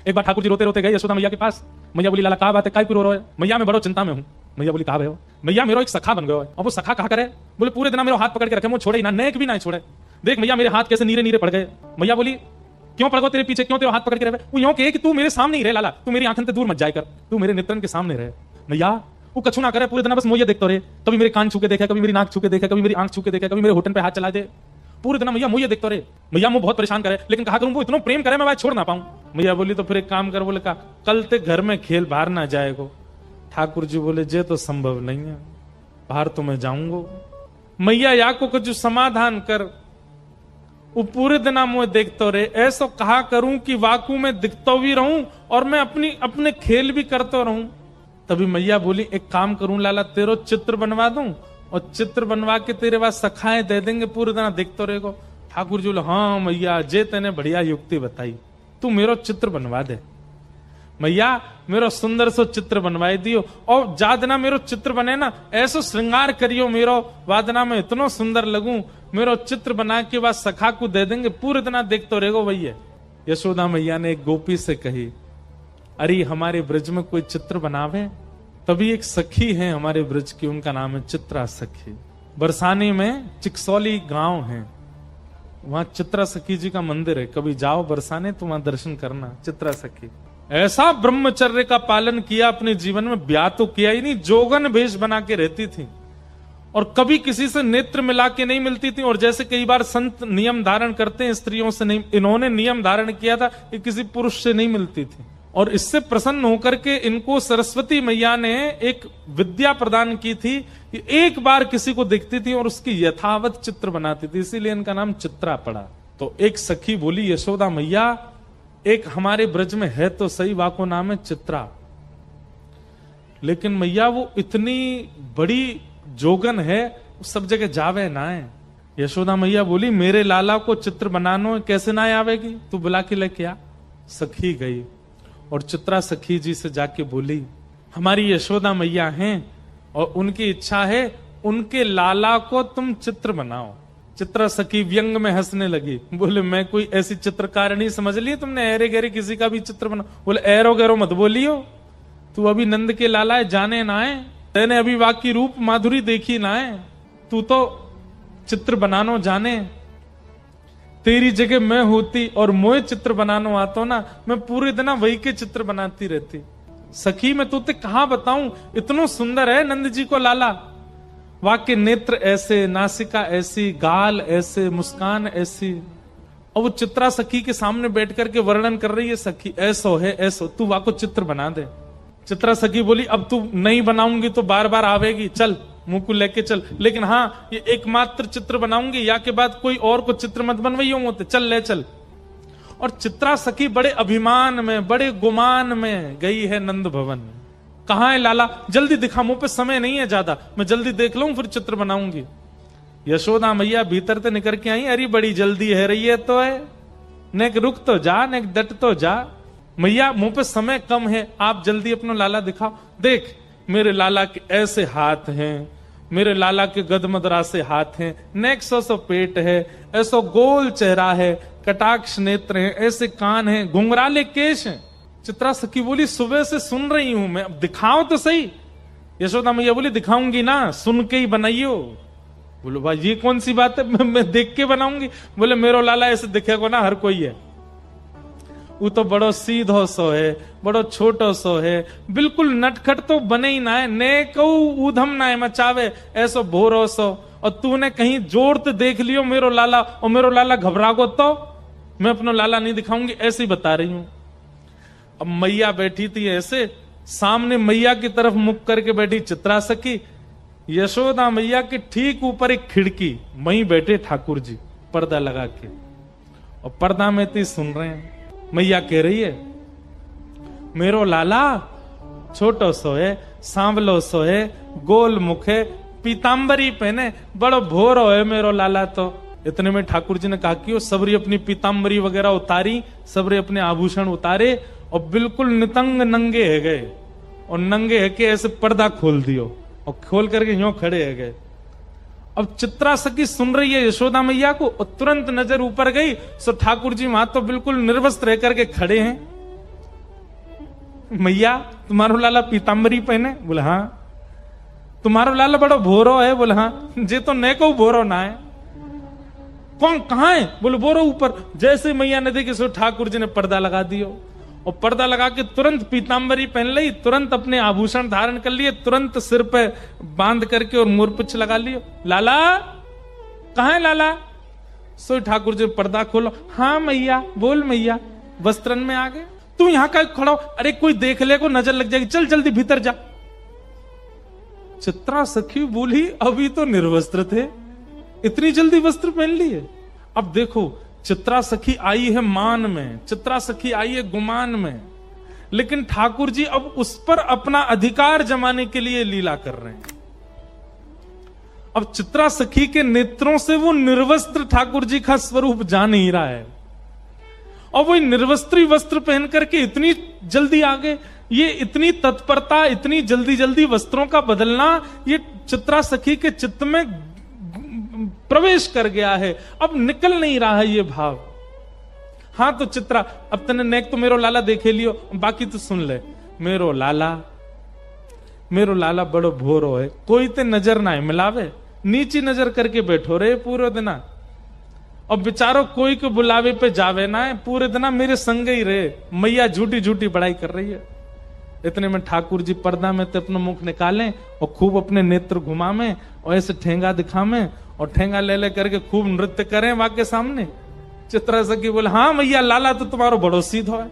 एक बार ठाकुर जी रोते रोते गए यशोदा मैया के पास। मैया बोली, लाला कहा बात है, काय रो है? मैया मैं बड़ो चिंता में हूँ। मैया बोली, कहा भाई? मैया मेरो एक सखा बन गयो है। और वो सखा कहा करे? बोले पूरे दिन मेरे हाथ पकड़ के रखे, वो छोड़े ही ना, नेक भी ना छोड़े। देख मैया मेरे हाथ कैसे नीरे नीरे पड़ गए। मैया बोली, क्यों पड़ गो तेरे पीछे, क्यों तेरे हाथ पकड़ के रहे? वो यूं कहे कि तू मेरे सामने ही रहे लाला, तू मेरी आंखन से दूर मत जाए कर, तू मेरे नेत्रन के सामने रहे। मैया वो कछु ना करे, पूरे दिन बस मुझे देखते रहे, कभी मेरे कान छू के देखा, कभी मेरी नाक छू के देखा, कभी मेरी आंख छू के देखा, कभी मेरे होठन पे हाथ चला दे, पूरे दिन मैया मुझे देखते रहे। मैया मुझे बहुत परेशान करे, लेकिन कहा करूं वो इतना प्रेम करे मैं भाई छोड़ ना पाऊं। मैया बोली, तो फिर एक काम कर। बोले, कहा कल ते घर में खेल बाहर ना जाएगो। ठाकुर जी बोले, जे तो संभव नहीं है, बाहर तो मैं जाऊंगो। मैया या को कुछ समाधान कर। वो पूरे दिन मुझे देखते रहे, ऐसा कहा करूं कि वाकू में दिखतो भी रहूं और मैं अपने खेल भी करते रहूं। तभी मैया बोली, एक काम करूं लाला, तेरो चित्र बनवा दूं और चित्र बनवा के तेरे पास सखाएं दे देंगे, पूरे दिन देखते रहेगो। ठाकुर जी बोले, हाँ मैया जे तेने बढ़िया युक्ति बताई, तू मेरो चित्र बनवा दे। मैया मेरो सुंदर सो चित्र बनवाई दियो, और जादना मेरो चित्र बने ना, ऐसो श्रृंगार करियो मेरो, वादना में इतनो सुंदर लगूं, मेरो चित्र बना के बाद सखा को दे देंगे, पूरे दिन देखते रहेगो भैया। यशोदा मैया ने एक गोपी से कही, अरे हमारे ब्रज में कोई चित्र बनावे। तभी एक सखी है हमारे ब्रज की, उनका नाम है चित्रा सखी। बरसाने में चिकसौली गांव है, वहां चित्रा सखी जी का मंदिर है। कभी जाओ बरसाने तो वहां दर्शन करना। चित्रा सखी ऐसा ब्रह्मचर्य का पालन किया अपने जीवन में, ब्याह तो किया ही नहीं, जोगन भेष बना के रहती थी और कभी किसी से नेत्र मिला के नहीं मिलती थी। और जैसे कई बार संत नियम धारण करते हैं स्त्रियों से, नहीं, इन्होंने नियम धारण किया था कि किसी पुरुष से नहीं मिलती थी। और इससे प्रसन्न होकर के इनको सरस्वती मैया ने एक विद्या प्रदान की थी कि एक बार किसी को देखती थी और उसकी यथावत चित्र बनाती थी, इसीलिए इनका नाम चित्रा पड़ा। तो एक सखी बोली, यशोदा मैया एक हमारे ब्रज में है तो सही, वाको नाम है चित्रा, लेकिन मैया वो इतनी बड़ी जोगन है, सब जगह जावे ना है। यशोदा मैया बोली, मेरे लाला को चित्र बनानो कैसे ना आवेगी, तू बुला के लेके आ। सखी गई और चित्रा सखी जी से जाके बोली, हमारी यशोदा मैया हैं और उनकी इच्छा है उनके लाला को तुम चित्र बनाओ। चित्रा सखी व्यंग में हंसने लगी, बोले मैं कोई ऐसी चित्रकार नहीं समझ ली तुमने, ऐरे गहरे किसी का भी चित्र बना। बोले ऐरो गहरो मत बोलियो, तू अभी नंद के लाला है, जाने ना है, तेने अभी वाकी रूप माधुरी देखी ना है, तू तो चित्र बनानो जाने। तेरी जगह मैं होती और मोए चित्र बनानो आतो ना, मैं पूरे दिन वही के चित्र बनाती रहती। सखी मैं तुझे कहा बताऊं, इतनो सुंदर है नंद जी को लाला, वाक्य नेत्र ऐसे, नासिका ऐसी, गाल ऐसे, मुस्कान ऐसी। और वो चित्रा सखी के सामने बैठ करके वर्णन कर रही है, सखी ऐसो है ऐसो, तू वाको चित्र बना दे। चित्रा सखी बोली, अब तू नहीं बनाऊंगी तो बार बार आवेगी, चल मुंह को लेके चल, लेकिन हाँ ये एकमात्र चित्र बनाऊंगी, या के बाद कोई और को चित्र मत बनवाइयो होते, चल ले चल। और चित्रा सखी बड़े अभिमान में, बड़े गुमान में गई है नंद भवन। कहां है लाला, जल्दी दिखा, मुंह पे समय नहीं है ज्यादा, मैं जल्दी देख लूं फिर चित्र बनाऊंगी। यशोदा मैया भीतर से निकल के आई, अरे बड़ी जल्दी है रही है तो है, नेक रुक तो जा, नेक डट तो जा। मैया मुंह पे समय कम है, आप जल्दी अपना लाला दिखाओ। देख मेरे लाला के ऐसे हाथ हैं, मेरे लाला के गदमदरा से हाथ हैं, नेक सो पेट है, ऐसो गोल चेहरा है, कटाक्ष नेत्र हैं, ऐसे कान हैं, घुंघराले केश हैं। चित्रा सखी बोली, सुबह से सुन रही हूं मैं, अब दिखाओ तो सही। यशोदा मैया बोली, दिखाऊंगी ना, सुन के ही बनाइयो। बोलो भाई ये कौन सी बात है, मैं देख के बनाऊंगी। बोले मेरो लाला ऐसे दिखेगा ना हर कोई है, वो तो बड़ो सीधो सो है, बड़ो छोटो सो है, बिल्कुल नटखट तो बने ही ना है, ने कहू ऊधम ना है मचावे, ऐसो भोरो सो। और तूने कहीं जोर तो देख लियो मेरो लाला, और मेरो लाला घबरागो तो मैं अपना लाला नहीं दिखाऊंगी, ऐसे ही बता रही हूं। अब मैया बैठी थी ऐसे, सामने मैया की तरफ मुख करके बैठी चित्रा सखी, यशोदा मैया के ठीक ऊपर एक खिड़की, वहीं बैठे ठाकुर जी पर्दा लगा के, और पर्दा में ती सुन रहे हैं। मैया कह रही है, मेरो लाला छोटो सो है, सांवलो सो है, गोल मुख है, पीतांबरी पहने, बड़ो भोरो है मेरो लाला। तो इतने में ठाकुर जी ने कहा कि वो सबरी अपनी पीतांबरी वगैरह उतारी, सबरे अपने आभूषण उतारे और बिल्कुल नितंग नंगे है गए, और नंगे है के ऐसे पर्दा खोल दियो और खोल करके यूं खड़े है गए। अब चित्रा सखी सुन रही है यशोदा मैया को, और तुरंत नजर ऊपर गई, सो ठाकुर जी वहां तो बिल्कुल निर्वस्त्र रह करके खड़े हैं। मैया तुम्हारो लाला पीताम्बरी पहने? बोले हाँ। तुम्हारो लाला बड़ो भोरो है? बोले हाँ। जे तो ने को भोरो ना है। कौन कहां है? बोले बोरो ऊपर। जैसे मैया ने देखी सो ठाकुर जी ने पर्दा लगा दियो, और पर्दा लगा के तुरंत पीताम्बरी पहन ली, तुरंत अपने आभूषण धारण कर लिए, तुरंत सिर पे बांध करके और मोरपुच्छ लगा लियो। लाला कहां है लाला? सो ठाकुर जी पर्दा खोलो। हाँ मैया। बोल मैया। वस्त्रन में आ गए। तू यहां का खड़ा हो? अरे कोई देख ले को नजर लग जाएगी, चल जल्दी भीतर जा। चित्रा सखी बोली अभी तो निर्वस्त्र थे, इतनी जल्दी वस्त्र पहन लिए? अब देखो, चित्रा सखी आई है मान में, चित्रा सखी आई है गुमान में, लेकिन ठाकुर जी अब उस पर अपना अधिकार जमाने के लिए लीला कर रहे हैं। अब चित्रा सखी के नेत्रों से वो निर्वस्त्र ठाकुर जी का स्वरूप जा नहीं रहा है, और वो निर्वस्त्री वस्त्र पहन करके इतनी जल्दी आ गए। ये इतनी तत्परता, इतनी जल्दी जल्दी वस्त्रों का बदलना, ये चित्रा सखी के चित्त में प्रवेश कर गया है, अब निकल नहीं रहा है ये भाव। हाँ तो चित्रा, अब तने नेक तो मेरो लाला देखे लियो, बाकी तो सुन ले। मेरो लाला बड़ो भोरो है, कोई ते नजर ना मिलावे, नीची नजर करके बैठो रे पूरे दिन। और बेचारो कोई को बुलावे पे जावे ना है, पूरे दिन मेरे संग ही रहे। मैया झूठी झूठी बड़ाई कर रही है। इतने में ठाकुर जी पर्दा में तो अपना मुख निकालें और खूब अपने नेत्र घुमावें और ऐसे ठेंगा दिखावें और ठेंगा ले ले करके खूब नृत्य करें वहां के सामने। चित्रा सखी बोले हाँ मैया, लाला तो तुम्हारो बड़ो सीधो है,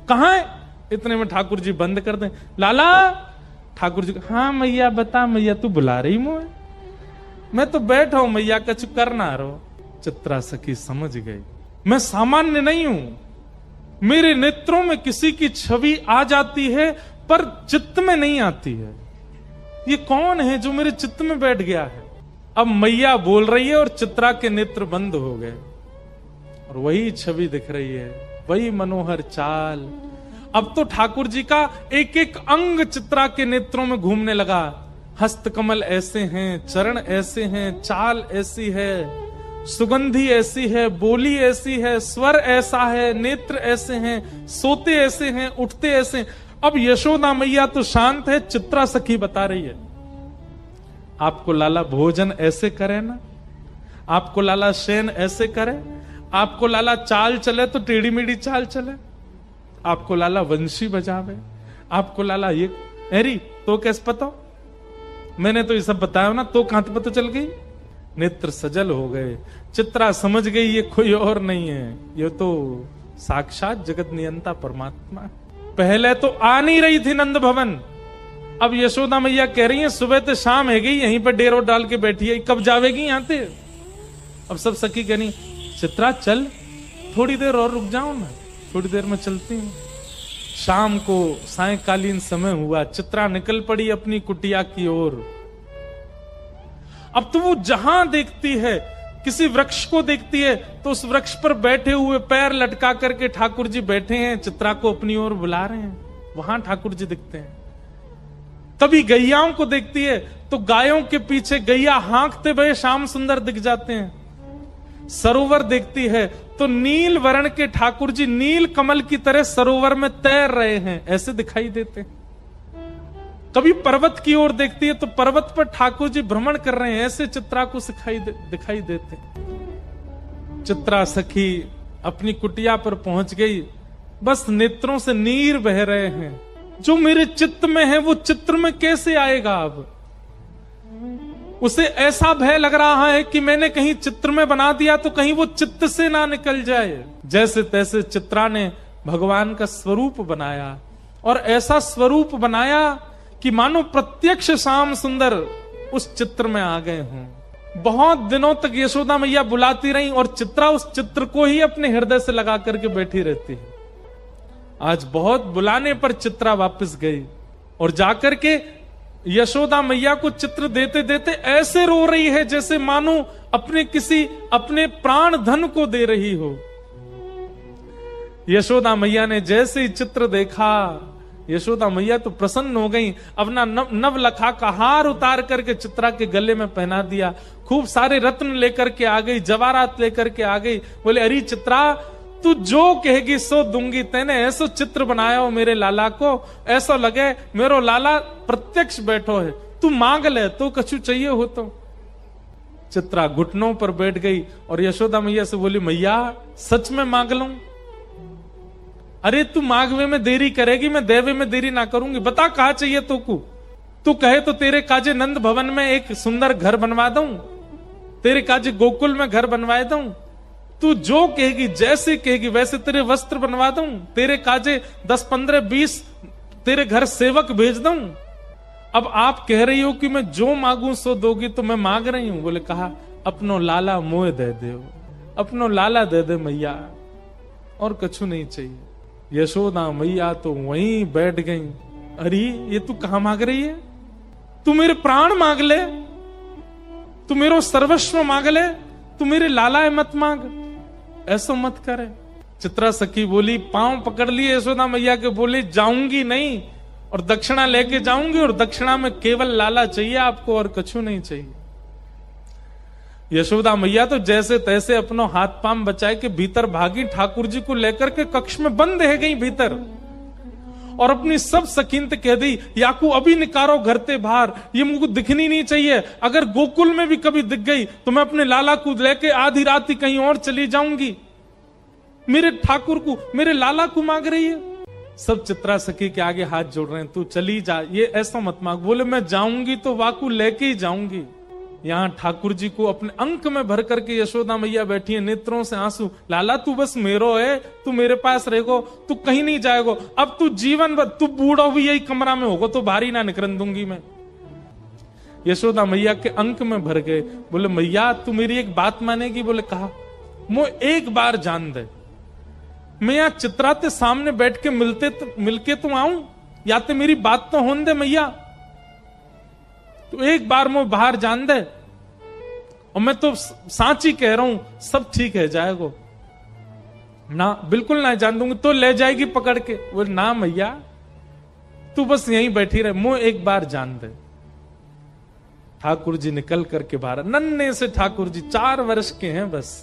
कहां है? इतने में ठाकुर जी बंद कर दें। लाला। ठाकुर जी हाँ मैया बता मैया, तू बुला रही मुझे? मैं तो बैठा हूं मैया, कछु करना रो। चित्रा सखी समझ गई, मैं सामान्य नहीं हूं, मेरे नेत्रों में किसी की छवि आ जाती है पर चित्त में नहीं आती है। ये कौन है जो मेरे चित्त में बैठ गया है? अब मैया बोल रही है और चित्रा के नेत्र बंद हो गए और वही छवि दिख रही है, वही मनोहर चाल। अब तो ठाकुर जी का एक एक अंग चित्रा के नेत्रों में घूमने लगा। हस्त कमल ऐसे हैं, चरण ऐसे हैं, चाल ऐसी है, सुगंधी ऐसी है, बोली ऐसी है, स्वर ऐसा है, नेत्र ऐसे हैं, सोते ऐसे हैं, उठते ऐसे हैं। अब यशोदा मैया तो शांत है, चित्रा सखी बता रही है आपको लाला भोजन ऐसे करे ना, आपको लाला शयन ऐसे करे, आपको लाला चाल चले तो टेढ़ी मेढ़ी चाल चले, आपको लाला वंशी बजावे, आपको लाला ये एरी तो कैसे पता? मैंने तो ये सब बताया ना, तो कहां पता चल गई? नेत्र सजल हो गए। चित्रा समझ गई ये कोई और नहीं है, ये तो साक्षात जगत नियंता परमात्मा। पहले तो आ नहीं रही थी नंद भवन, अब यशोदा मैया कह रही है सुबह तो शाम है गई, यहीं पर डेरो डाल के बैठी है, कब जावेगी यहां से? अब सब सखी कह रही चित्रा चल, थोड़ी देर और रुक जाओ ना, थोड़ी देर में चलती हूं। शाम को सायंकालीन समय हुआ, चित्रा निकल पड़ी अपनी कुटिया की ओर। अब तो वो जहां देखती है, किसी वृक्ष को देखती है तो उस वृक्ष पर बैठे हुए पैर लटका करके ठाकुर जी बैठे हैं, चित्रा को अपनी ओर बुला रहे हैं, वहां ठाकुर जी दिखते हैं। कभी गैयाओं को देखती है तो गायों के पीछे गैया हाँकते हुए श्याम सुंदर दिख जाते हैं। सरोवर देखती है तो नील वर्ण के ठाकुर जी नील कमल की तरह सरोवर में तैर रहे हैं, ऐसे दिखाई देते हैं। कभी पर्वत की ओर देखती है तो पर्वत पर ठाकुर जी भ्रमण कर रहे हैं, ऐसे चित्रा को दिखाई देते। चित्रा सखी अपनी कुटिया पर पहुंच गई, बस नेत्रों से नीर बह रहे हैं। जो मेरे चित्त में है वो चित्र में कैसे आएगा? अब उसे ऐसा भय लग रहा है कि मैंने कहीं चित्र में बना दिया तो कहीं वो चित्त से ना निकल जाए। जैसे तैसे चित्रा ने भगवान का स्वरूप बनाया, और ऐसा स्वरूप बनाया कि मानो प्रत्यक्ष श्याम सुंदर उस चित्र में आ गए हों। बहुत दिनों तक यशोदा मैया बुलाती रही और चित्रा उस चित्र को ही अपने हृदय से लगा करके बैठी रहती है। आज बहुत बुलाने पर चित्रा वापस गई और जाकर के यशोदा मैया को चित्र देते देते ऐसे रो रही है जैसे मानो अपने प्राण धन को दे रही हो। यशोदा मैया ने जैसे ही चित्र देखा, यशोदा मैया तो प्रसन्न हो गई। अपना नवलखा का हार उतार करके चित्रा के गले में पहना दिया, खूब सारे रत्न लेकर के आ गई, जवाहरात लेकर के आ गई। बोले अरे चित्रा, तू जो कहेगी सो दूंगी। तेने ऐसो चित्र बनाया हो मेरे लाला को, ऐसा लगे मेरो लाला प्रत्यक्ष बैठो है। तू मांग ले तो कछु चाहिए हो तो। चित्रा घुटनों पर बैठ गई और यशोदा मैया से बोली, मैया सच में मांग लूं? अरे तू मांगवे में देरी करेगी, मैं देवे में देरी ना करूंगी। बता कहा चाहिए तो को। तू कहे तो तेरे काजे नंद भवन में एक सुंदर घर बनवा दूं, तेरे काजे गोकुल में घर बनवा दूं। तू जो कहेगी, जैसे कहेगी वैसे तेरे वस्त्र बनवा दूं, तेरे काजे 10, 15, 20 तेरे घर सेवक भेज दूं। अब आप कह रही हो कि मैं जो मांगू सो दोगी, तो मैं मांग रही हूं। बोले कहा, अपनो लाला मोह दे दे, अपनो लाला दे दे मैया, और कछु नहीं चाहिए। यशोदा मैया तो वहीं बैठ गई। अरे ये तू कहां मांग रही है? तू मेरे प्राण मांग ले, तू मेरो सर्वस्व मांग ले, तू मेरे लाला मत मांग, ऐसा मत करे। चित्रा सखी बोली, पांव पकड़ लिए यशोदा मैया के, बोली जाऊंगी नहीं, और दक्षिणा लेके जाऊंगी, और दक्षिणा में केवल लाला चाहिए आपको, और कछु नहीं चाहिए। यशोदा मैया तो जैसे तैसे अपनो हाथ पांव बचाए के भीतर भागी, ठाकुर जी को लेकर के कक्ष में बंद रह गई भीतर, और अपनी सब सकीनत कह दी, याकू अभी निकारो घर ते बाहर, ये मुझको दिखनी नहीं चाहिए। अगर गोकुल में भी कभी दिख गई तो मैं अपने लाला को लेके आधी रात ही कहीं और चली जाऊंगी। मेरे ठाकुर को, मेरे लाला को मांग रही है। सब चित्रा सखी के आगे हाथ जोड़ रहे हैं, तू चली जा, ये ऐसा मत मांग। बोले मैं जाऊंगी तो वाकू लेके ही जाऊंगी। यहां ठाकुर जी को अपने अंक में भर करके यशोदा मैया बैठी है, नेत्रों से आंसू। लाला तू बस मेरो है, तू मेरे पास रहेगो, तू कहीं नहीं जाएगो। अब तू जीवन भर, तू बूढ़ा भी यही कमरा में होगो तो बाहरी ना निकल दूंगी मैं। यशोदा मैया के अंक में भर गए। बोले मैया तू मेरी एक बात मानेगी? बोले कहा, मो एक बार जान दे, मैं यहां चित्रा के सामने बैठ के मिलके तो आऊं, या तो मेरी बात तो होने दे मैया। तो एक बार मो बाहर जान दे, और मैं तो सांची कह रहा हूं, सब ठीक है जाएगो ना, बिल्कुल ना जान दूंगी। तो ले जाएगी पकड़ के। बोले ना मैया तू बस यहीं बैठी रहे, मो एक बार जान दे। ठाकुर जी निकल करके बाहर, नन्हे से ठाकुर जी 4 वर्ष के हैं बस,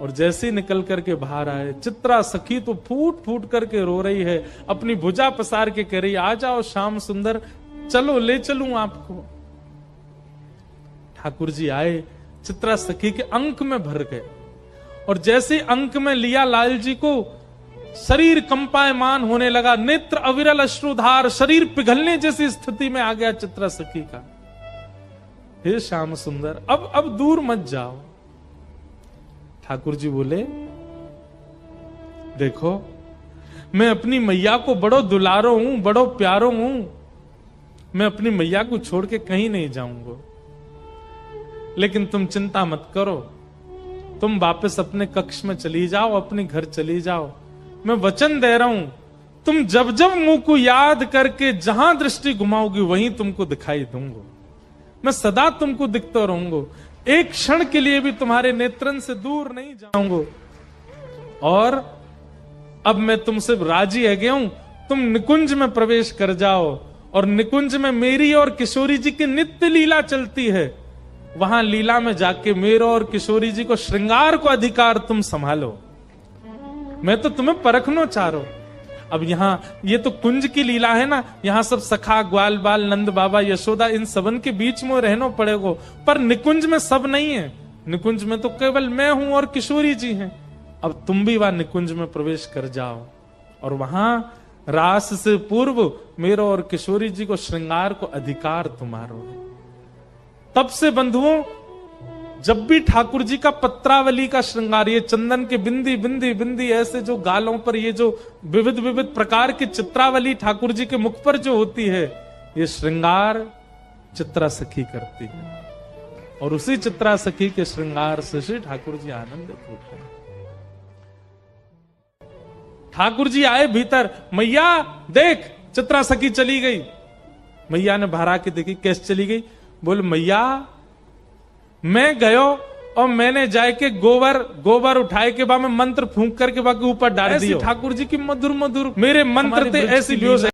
और जैसे ही निकल करके बाहर आए, चित्रा सखी तो फूट फूट करके रो रही है, अपनी भुजा पसार के कह रही, आ जाओ श्याम सुंदर, चलो ले चलूं आपको। ठाकुर जी आए, चित्रा सखी के अंक में भर गए, और जैसे अंक में लिया लाल जी को, शरीर कंपायमान होने लगा, नेत्र अविरल अश्रुधार, शरीर पिघलने जैसी स्थिति में आ गया चित्रा सखी का। हे श्याम सुंदर, अब दूर मत जाओ। ठाकुर जी बोले, देखो मैं अपनी मैया को बड़ो दुलारो हूं, बड़ो प्यारो हूं, मैं अपनी मैया को छोड़ के कहीं नहीं जाऊंगा। लेकिन तुम चिंता मत करो, तुम वापस अपने कक्ष में चली जाओ, अपने घर चली जाओ। मैं वचन दे रहा हूं, तुम जब जब मुंह को याद करके जहां दृष्टि घुमाओगी वहीं तुमको दिखाई दूंगा। मैं सदा तुमको दिखता रहूंगा, एक क्षण के लिए भी तुम्हारे नेत्रन से दूर नहीं जाऊंगा। और अब मैं तुमसे राजी है गया हूं, तुम निकुंज में प्रवेश कर जाओ, और निकुंज में मेरी और किशोरी जी की नित्य लीला चलती है। वहां लीला में जाके मेरे और किशोरी जी को श्रृंगार को अधिकार तुम संभालो। मैं तो तुम्हें परखना चाह रहा हूं। अब यहां ये तो कुंज की लीला है ना, यहां सब सखा ग्वाल बाल नंद बाबा यशोदा इन सबन के बीच में रहना पड़ेगा। पर निकुंज में सब नहीं है, निकुंज में तो केवल मैं हूं और किशोरी जी हैं। अब तुम भी वहां निकुंज में प्रवेश कर जाओ, और वहां रास से पूर्व मेरा और किशोरी जी को श्रृंगार को अधिकार तुम्हारो है। तब से बंधुओं, जब भी ठाकुर जी का पत्रावली का श्रृंगार, ये चंदन के बिंदी बिंदी बिंदी ऐसे जो गालों पर ये जो विविध विविध प्रकार की चित्रावली ठाकुर जी के मुख पर जो होती है, ये श्रृंगार चित्रा सखी करती है, और उसी चित्रा सखी के श्रृंगार से श्री ठाकुर जी आनंदित होते हैं। ठाकुर जी आए भीतर, मैया देख चित्रा सखी चली गई। मैया ने बाहर आके देखी, कैसे चली गई? बोले मैया मैं गयो और मैंने जाके गोबर उठाए के बाद में मंत्र फूंक करके बाकी ऊपर डाल दिया। ठाकुर जी की मधुर मधुर मेरे मंत्र थे ऐसी